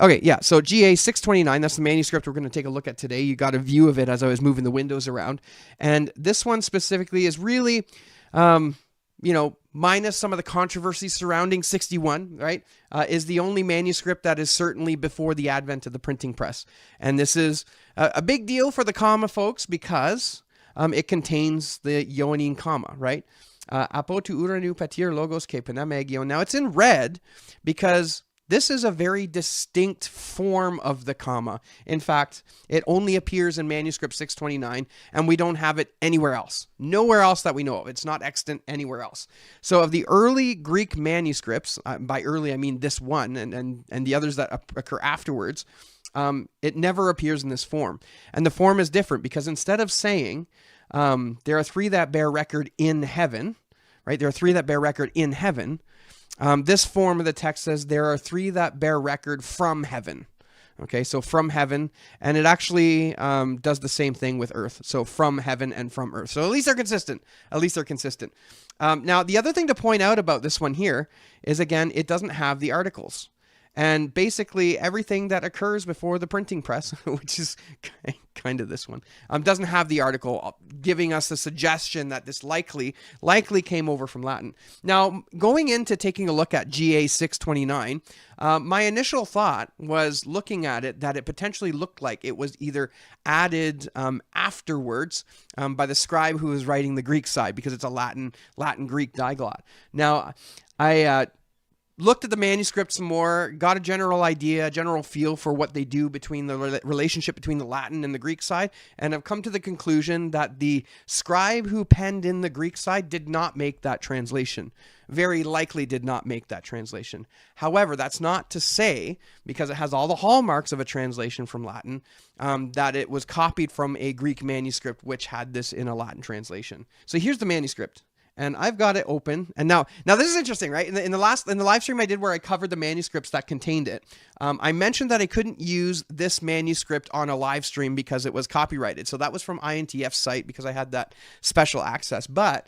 Okay, yeah, so GA 629, that's the manuscript we're going to take a look at today. You got a view of it as I was moving the windows around. And this one specifically is really, minus some of the controversy surrounding 61, right, is the only manuscript that is certainly before the advent of the printing press. And this is a big deal for the comma folks because it contains the Johanneum comma, right? Apo tu uranu patir logos ke penamegion. Now it's in red because this is a very distinct form of the comma. In fact, it only appears in manuscript 629, and we don't have it anywhere else. Nowhere else that we know of. It's not extant anywhere else. So of the early Greek manuscripts, by early I mean this one and the others that occur afterwards, it never appears in this form. And the form is different because instead of saying there are three that bear record in heaven, right? There are three that bear record in heaven. This form of the text says there are three that bear record from heaven. Okay, so from heaven, and it actually does the same thing with earth. So from heaven and from earth. So at least they're consistent. At least they're consistent. Now, the other thing to point out about this one here is, again, it doesn't have the articles. And basically everything that occurs before the printing press, which is kind of this one, doesn't have the article, giving us a suggestion that this likely came over from Latin. Now, going into taking a look at GA 629, my initial thought was looking at it that it potentially looked like it was either added afterwards by the scribe who was writing the Greek side, because it's a Latin-Greek diglot. Now, I looked at the manuscript some more, got a general idea, a general feel for what they do between the relationship between the Latin and the Greek side, and I've come to the conclusion that the scribe who penned in the Greek side did not make that translation. Very likely did not make that translation. However, that's not to say, because it has all the hallmarks of a translation from Latin, that it was copied from a Greek manuscript which had this in a Latin translation. So here's the manuscript. And I've got it open. And now this is interesting, right? In the live stream I did where I covered the manuscripts that contained it, I mentioned that I couldn't use this manuscript on a live stream because it was copyrighted. So that was from INTF's site because I had that special access. But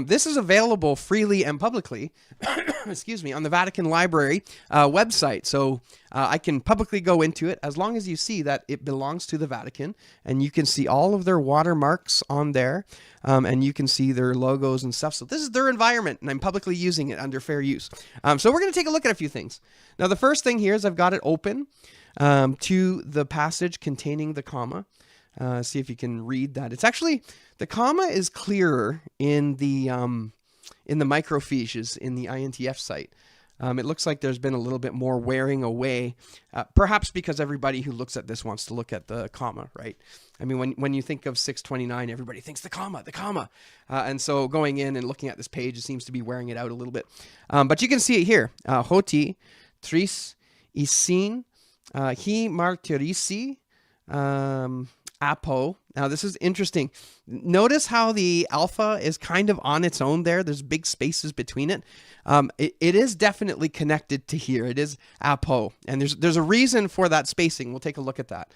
this is available freely and publicly, excuse me, on the Vatican Library website. So I can publicly go into it as long as you see that it belongs to the Vatican, and you can see all of their watermarks on there, and you can see their logos and stuff. So this is their environment, and I'm publicly using it under fair use. So we're going to take a look at a few things. Now, the first thing here is I've got it open to the passage containing the comma. See if you can read that. It's actually, the comma is clearer in the microfiches in the INTF site. It looks like there's been a little bit more wearing away, perhaps because everybody who looks at this wants to look at the comma, right? I mean, when you think of 629, everybody thinks the comma. And so going in and looking at this page, it seems to be wearing it out a little bit. But you can see it here. Hoti, tris, isin, hi martyrisi, apo. Now this is interesting. Notice how the alpha is kind of on its own there. There's big spaces between it. It is definitely connected to here. It is apo. And there's a reason for that spacing. We'll take a look at that.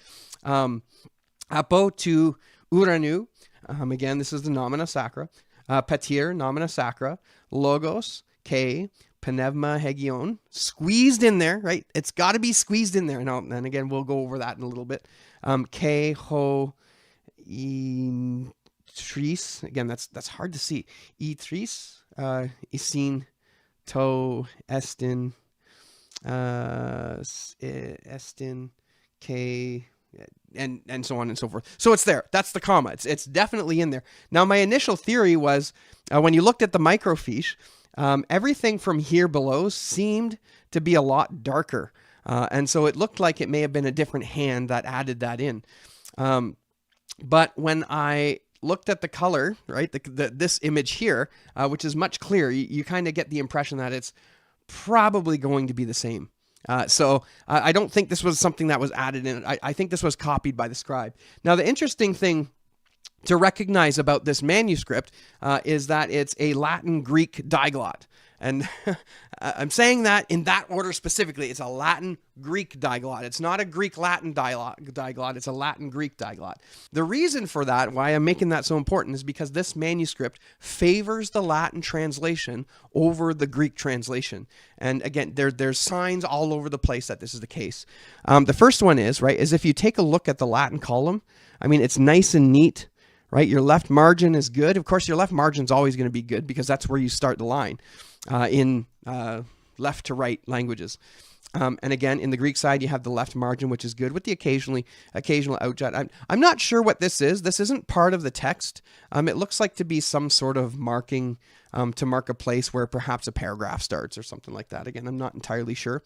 Apo to uranu. Again, this is the nomina sacra. Patir, nomina sacra. Logos, K, pneuma hegion. Squeezed in there, right? It's got to be squeezed in there. And again, we'll go over that in a little bit. K, ho, tris. Again, that's hard to see. Tris, isin, to, estin, estin, K, and so on and so forth. So it's there. That's the comma. It's definitely in there. Now, my initial theory was when you looked at the microfiche, everything from here below seemed to be a lot darker. And so it looked like it may have been a different hand that added that in. But when I looked at the color, right, this image here, which is much clearer, you kind of get the impression that it's probably going to be the same. So I don't think this was something that was added in. I think this was copied by the scribe. Now, the interesting thing to recognize about this manuscript is that it's a Latin-Greek diglot. And I'm saying that in that order specifically. It's a Latin-Greek diglot. It's not a Greek-Latin diglot. It's a Latin-Greek diglot. The reason for that, why I'm making that so important, is because this manuscript favors the Latin translation over the Greek translation. And again, there's signs all over the place that this is the case. The first one is if you take a look at the Latin column, I mean, it's nice and neat. Right, your left margin is good. Of course, your left margin is always going to be good because that's where you start the line in left to right languages. And again, in the Greek side, you have the left margin, which is good, with the occasional outjut. I'm not sure what this is. This isn't part of the text. It looks like to be some sort of marking to mark a place where perhaps a paragraph starts or something like that. Again, I'm not entirely sure.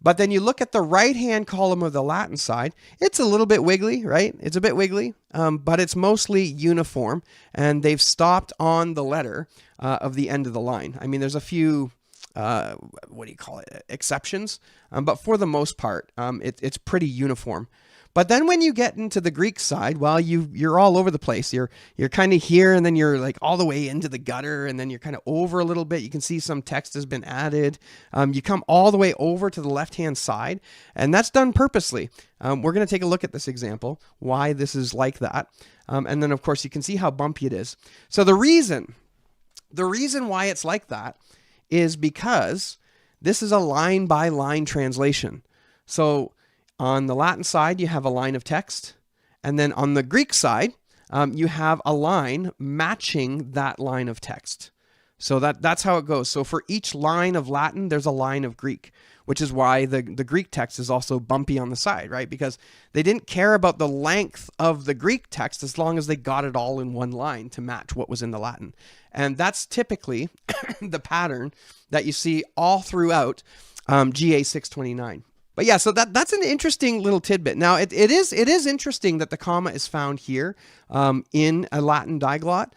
But then you look at the right-hand column of the Latin side, it's a little bit wiggly, right? It's a bit wiggly, but it's mostly uniform, and they've stopped on the letter of the end of the line. I mean, there's a few, exceptions, but for the most part, it's pretty uniform. But then when you get into the Greek side, well, you're all over the place. You're kind of here, and then you're like all the way into the gutter, and then you're kind of over a little bit. You can see some text has been added. You come all the way over to the left-hand side, and that's done purposely. We're going to take a look at this example, why this is like that. And then, of course, you can see how bumpy it is. So the reason why it's like that is because this is a line-by-line translation. So on the Latin side, you have a line of text. And then on the Greek side, you have a line matching that line of text. So that's how it goes. So for each line of Latin, there's a line of Greek, which is why the Greek text is also bumpy on the side, right? Because they didn't care about the length of the Greek text as long as they got it all in one line to match what was in the Latin. And that's typically the pattern that you see all throughout GA 629. But yeah, so that's an interesting little tidbit. Now, it is interesting that the comma is found here in a Latin diglot,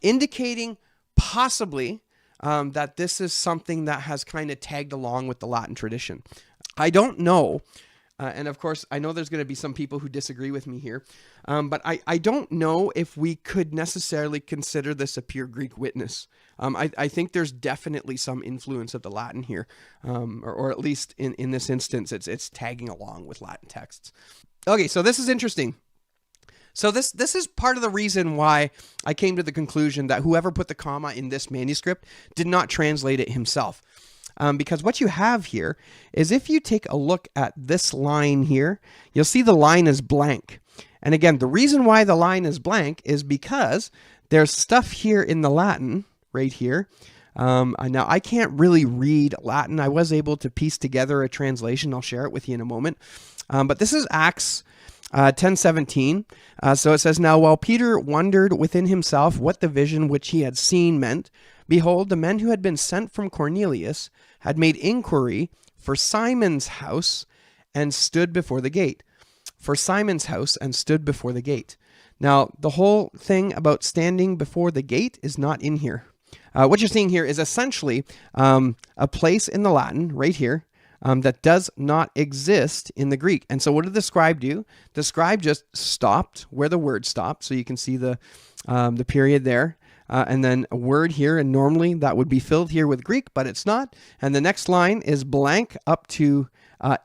indicating possibly that this is something that has kind of tagged along with the Latin tradition. I don't know, and of course, I know there's going to be some people who disagree with me here, but I don't know if we could necessarily consider this a pure Greek witness. I think there's definitely some influence of the Latin here, or at least in this instance, it's tagging along with Latin texts. Okay, so this is interesting. So this is part of the reason why I came to the conclusion that whoever put the comma in this manuscript did not translate it himself. Because what you have here is, if you take a look at this line here, you'll see the line is blank. And again, the reason why the line is blank is because there's stuff here in the Latin right here. Now, I can't really read Latin. I was able to piece together a translation. I'll share it with you in a moment. But this is Acts 10:17. So it says, "Now while Peter wondered within himself what the vision which he had seen meant, behold, the men who had been sent from Cornelius had made inquiry for Simon's house and stood before the gate." For Simon's house and stood before the gate. Now, the whole thing about standing before the gate is not in here. What you're seeing here is essentially a place in the Latin right here that does not exist in the Greek. And so what did the scribe do? The scribe just stopped where the word stopped. So you can see the period there. And then a word here, and normally that would be filled here with Greek, but it's not. And the next line is blank up to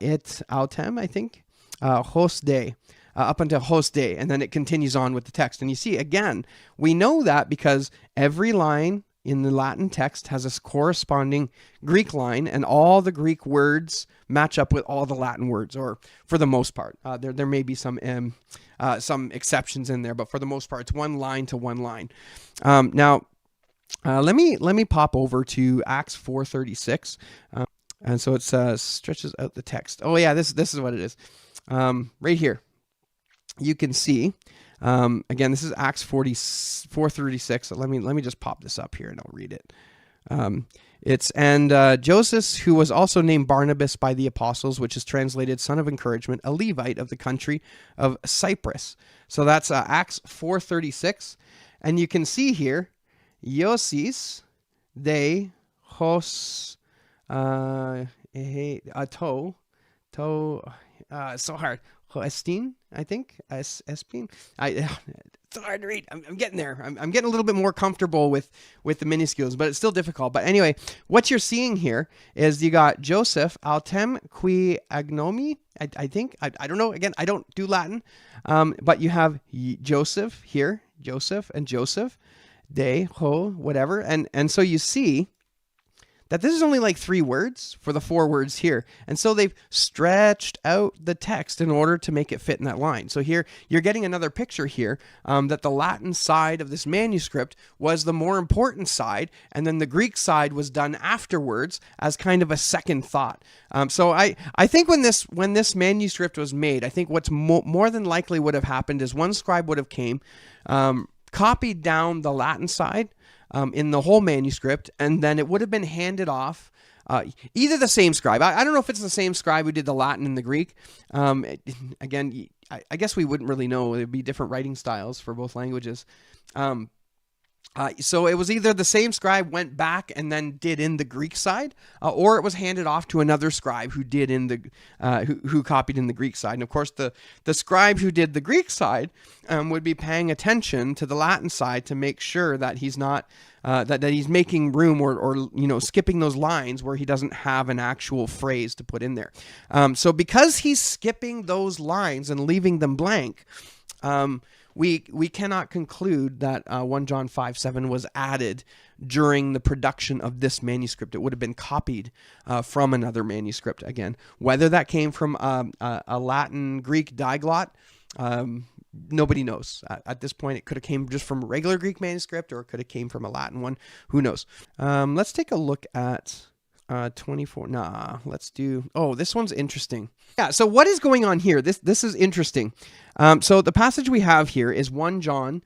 it autem, I think, host day, up until host day, and then it continues on with the text. And you see, again, we know that because every line in the Latin text has a corresponding Greek line, and all the Greek words match up with all the Latin words, or for the most part. There may be some exceptions in there, but for the most part, it's one line to one line. Now, let me pop over to Acts 4:36, and so it stretches out the text. Oh yeah, this is what it is. Right here, you can see. Again, this is Acts 4:36. So let me just pop this up here and I'll read it. And Joseph, who was also named Barnabas by the apostles, which is translated son of encouragement, a Levite of the country of Cyprus. So that's Acts 4:36, and you can see here, Iosis de hos so hard. Hoestin, I think. Espin. still hard to read. I'm getting there. I'm getting a little bit more comfortable with the minuscules, but it's still difficult. But anyway, what you're seeing here is you got Joseph autem qui agnomi. I think I don't know. Again, I don't do Latin, but you have Joseph here, Joseph and Joseph, de ho whatever, and so you see that this is only like 3 words for the 4 words here. And so they've stretched out the text in order to make it fit in that line. So here you're getting another picture here that the Latin side of this manuscript was the more important side, and then the Greek side was done afterwards as kind of a second thought. So I think when this manuscript was made, I think what's more than likely would have happened is one scribe would have came, copied down the Latin side, in the whole manuscript, and then it would have been handed off. Either the same scribe. I don't know if it's the same scribe who did the Latin and the Greek. Again, I guess we wouldn't really know. It'd be different writing styles for both languages. So it was either the same scribe went back and then did in the Greek side, or it was handed off to another scribe who did in the who copied in the Greek side. And of course, the scribe who did the Greek side would be paying attention to the Latin side to make sure that he's not that he's making room or skipping those lines where he doesn't have an actual phrase to put in there. So because he's skipping those lines and leaving them blank, we cannot conclude that 1 John 5:7 was added during the production of this manuscript. It would have been copied from another manuscript again. Whether that came from a Latin Greek diglot, nobody knows. At this point, it could have came just from a regular Greek manuscript, or it could have came from a Latin one. Who knows? Let's take a look at 24. Let's do. Oh, this one's interesting. Yeah. So what is going on here? This is interesting. So the passage we have here is 1 John,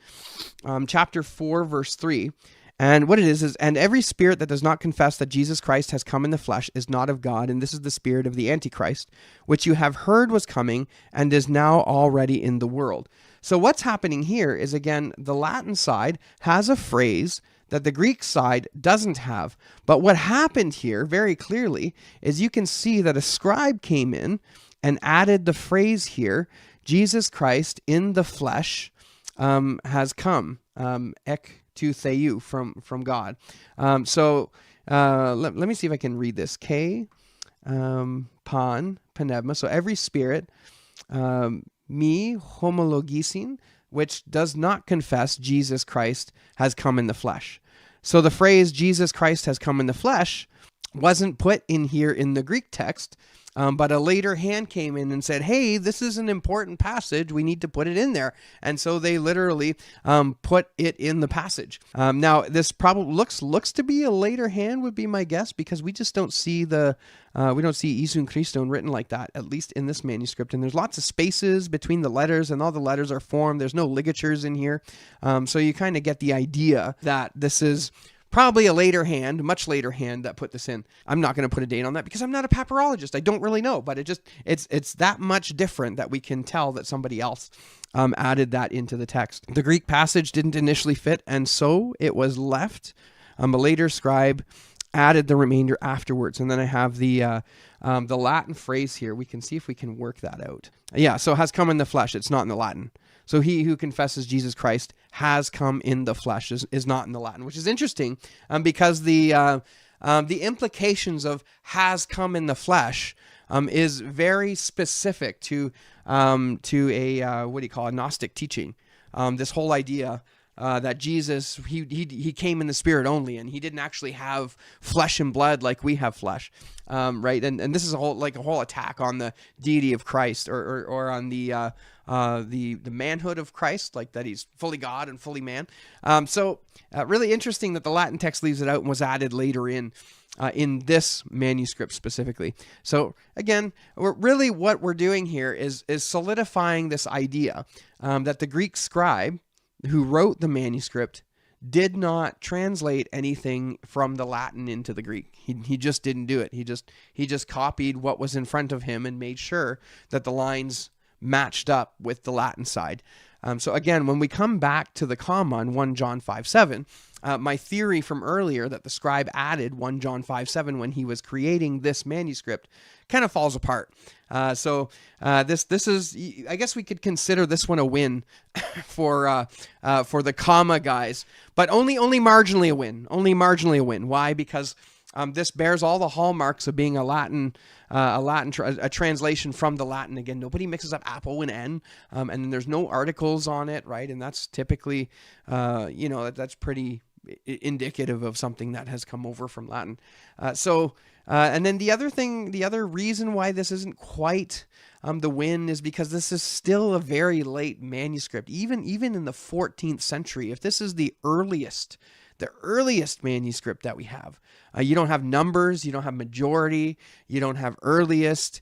chapter 4, verse 3. And what it is, and every spirit that does not confess that Jesus Christ has come in the flesh is not of God, and this is the spirit of the Antichrist, which you have heard was coming and is now already in the world. So what's happening here is, again, the Latin side has a phrase that the Greek side doesn't have. But what happened here very clearly is you can see that a scribe came in and added the phrase here, Jesus Christ in the flesh has come, ek to theou, from God. So let me see if I can read this. K pan panebma. So every spirit me homologisin, which does not confess Jesus Christ has come in the flesh. So the phrase Jesus Christ has come in the flesh wasn't put in here in the Greek text, but a later hand came in and said, hey, this is an important passage. We need to put it in there. And so they literally put it in the passage. Now, this probably looks to be a later hand, would be my guess, because we just don't see we don't see Isun Christon written like that, at least in this manuscript. And there's lots of spaces between the letters, and all the letters are formed. There's no ligatures in here. So you kind of get the idea that this is probably a later hand, much later hand that put this in. I'm not going to put a date on that because I'm not a papyrologist. I don't really know, but it's that much different that we can tell that somebody else added that into the text. The Greek passage didn't initially fit, and so it was left. A later scribe added the remainder afterwards. And then I have the Latin phrase here. We can see if we can work that out. Yeah, so has come in the flesh. It's not in the Latin. So he who confesses Jesus Christ has come in the flesh is not in the Latin, which is interesting because the implications of has come in the flesh is very specific to a what do you call a Gnostic teaching. This whole idea that Jesus he came in the spirit only, and he didn't actually have flesh and blood like we have flesh, right? And this is a whole attack on the deity of Christ, or on the manhood of Christ, like that he's fully God and fully man. So really interesting that the Latin text leaves it out and was added later in this manuscript specifically. So again, what we're doing here is solidifying this idea that the Greek scribe who wrote the manuscript did not translate anything from the Latin into the Greek. He just didn't do it. He just copied what was in front of him and made sure that the lines matched up with the Latin side. So again, when we come back to the comma in 1 John 5:7, my theory from earlier that the scribe added 1 John 5:7 when he was creating this manuscript kind of falls apart. This is, I guess we could consider this one a win for the comma guys, but only marginally a win. Only marginally a win. Why? Because this bears all the hallmarks of being a translation from the Latin. Again, nobody mixes up apple and N, and then there's no articles on it, right? And that's typically, that's pretty indicative of something that has come over from Latin. And then the other reason why this isn't quite the win is because this is still a very late manuscript, even in the 14th century. If this is the earliest manuscript that we have, you don't have numbers, you don't have majority, you don't have earliest,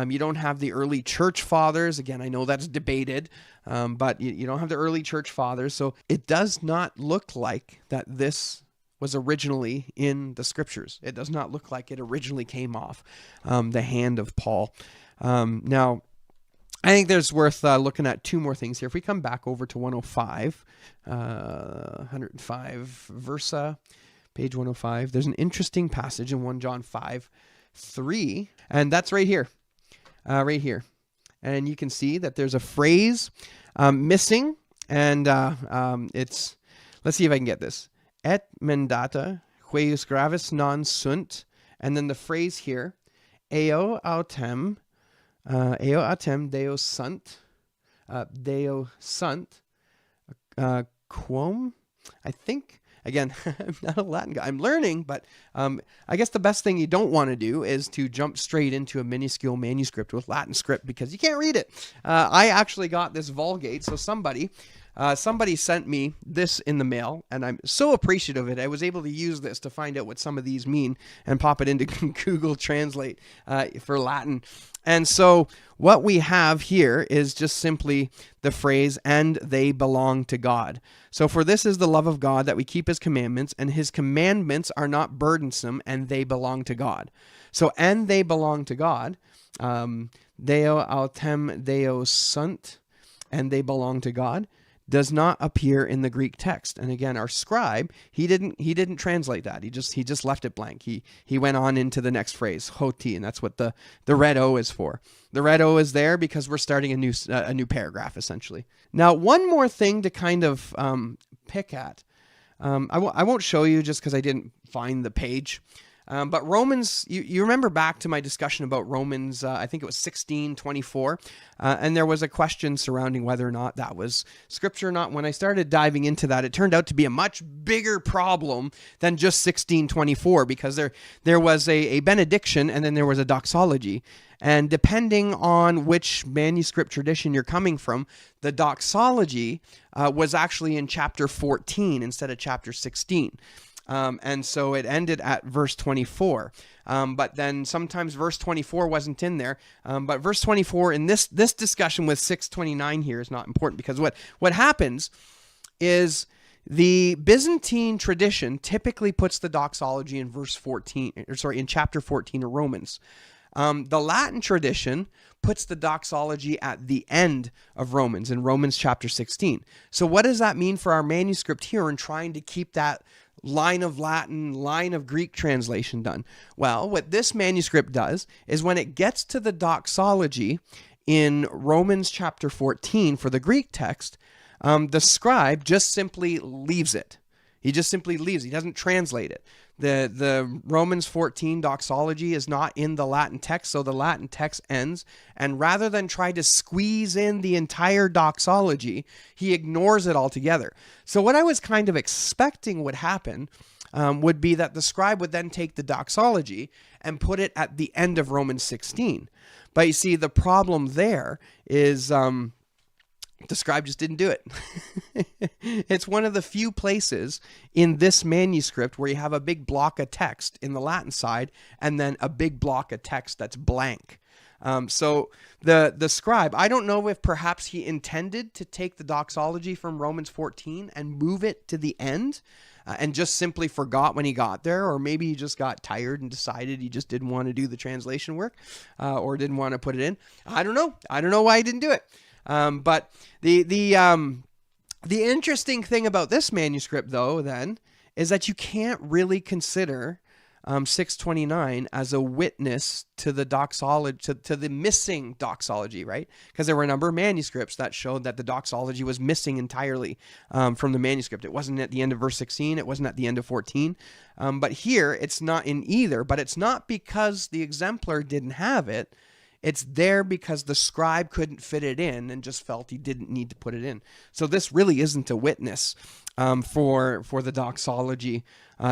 you don't have the early church fathers. Again, I know that's debated, but you don't have the early church fathers. So it does not look like that this was originally in the scriptures. It does not look like it originally came off the hand of Paul. Now, I think there's worth looking at two more things here. If we come back over to 105, page 105, there's an interesting passage in 1 John 5:3, and that's right here. And you can see that there's a phrase missing, and it's, let's see if I can get this. Et mendata, queus gravis non sunt, and then the phrase here, eo autem Deo sunt, quum, I think. Again, I'm not a Latin guy. I'm learning, but I guess the best thing you don't want to do is to jump straight into a minuscule manuscript with Latin script because you can't read it. I actually got this Vulgate, so somebody sent me this in the mail, and I'm so appreciative of it. I was able to use this to find out what some of these mean and pop it into Google Translate for Latin. And so what we have here is just simply the phrase, and they belong to God. So for this is the love of God, that we keep his commandments, and his commandments are not burdensome, and they belong to God. So, and they belong to God. Deo autem Deo sunt, and they belong to God, does not appear in the Greek text. And again, our scribe, he didn't translate that. He just left it blank. He went on into the next phrase, hoti, and that's what the red O is for. The red O is there because we're starting a new paragraph, essentially. Now, one more thing to kind of pick at. I won't show you just because I didn't find the page. But Romans, you remember back to my discussion about Romans, I think it was 16:24, and there was a question surrounding whether or not that was scripture or not. When I started diving into that, it turned out to be a much bigger problem than just 16:24, because there was a benediction and then there was a doxology. And depending on which manuscript tradition you're coming from, the doxology was actually in chapter 14 instead of chapter 16. And so it ended at verse 24. But then sometimes verse 24 wasn't in there. But verse 24 in this discussion with 629 here is not important, because what happens is the Byzantine tradition typically puts the doxology in in chapter 14 of Romans. The Latin tradition puts the doxology at the end of Romans, in Romans chapter 16. So what does that mean for our manuscript here in trying to keep that line of Latin, line of Greek translation done? Well, what this manuscript does is when it gets to the doxology in Romans chapter 14 for the Greek text, the scribe just simply leaves it. He just simply leaves. He doesn't translate it. The Romans 14 doxology is not in the Latin text, so the Latin text ends. And rather than try to squeeze in the entire doxology, he ignores it altogether. So what I was kind of expecting would happen would be that the scribe would then take the doxology and put it at the end of Romans 16. But you see, the problem there is the scribe just didn't do it. It's one of the few places in this manuscript where you have a big block of text in the Latin side and then a big block of text that's blank. So the scribe, I don't know if perhaps he intended to take the doxology from Romans 14 and move it to the end, and just simply forgot when he got there, or maybe he just got tired and decided he just didn't want to do the translation work, or didn't want to put it in. I don't know. I don't know why he didn't do it. But The interesting thing about this manuscript, though, then, is that you can't really consider 629 as a witness to the doxology, to the missing doxology, right? Because there were a number of manuscripts that showed that the doxology was missing entirely from the manuscript. It wasn't at the end of verse 16. It wasn't at the end of 14. But here, it's not in either. But it's not because the exemplar didn't have it. It's there because the scribe couldn't fit it in and just felt he didn't need to put it in. So this really isn't a witness for the doxology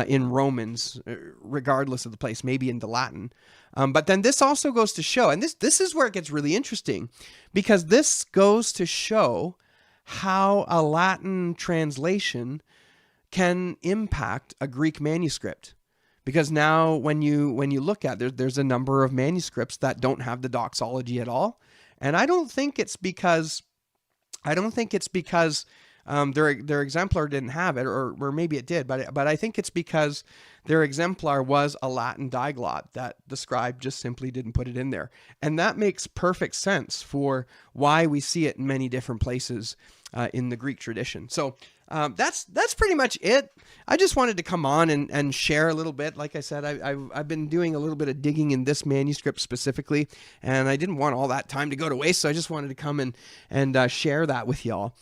in Romans, regardless of the place, maybe into Latin. But then this also goes to show, and this is where it gets really interesting, because this goes to show how a Latin translation can impact a Greek manuscript. Because now when you look at there's a number of manuscripts that don't have the doxology at all. And I don't think it's because their exemplar didn't have it, or maybe it did, but I think it's because their exemplar was a Latin diglot that the scribe just simply didn't put it in there. And that makes perfect sense for why we see it in many different places in the Greek tradition. So that's pretty much it. I just wanted to come on and share a little bit. Like I said, I've been doing a little bit of digging in this manuscript specifically, and I didn't want all that time to go to waste, so I just wanted to come and share that with y'all.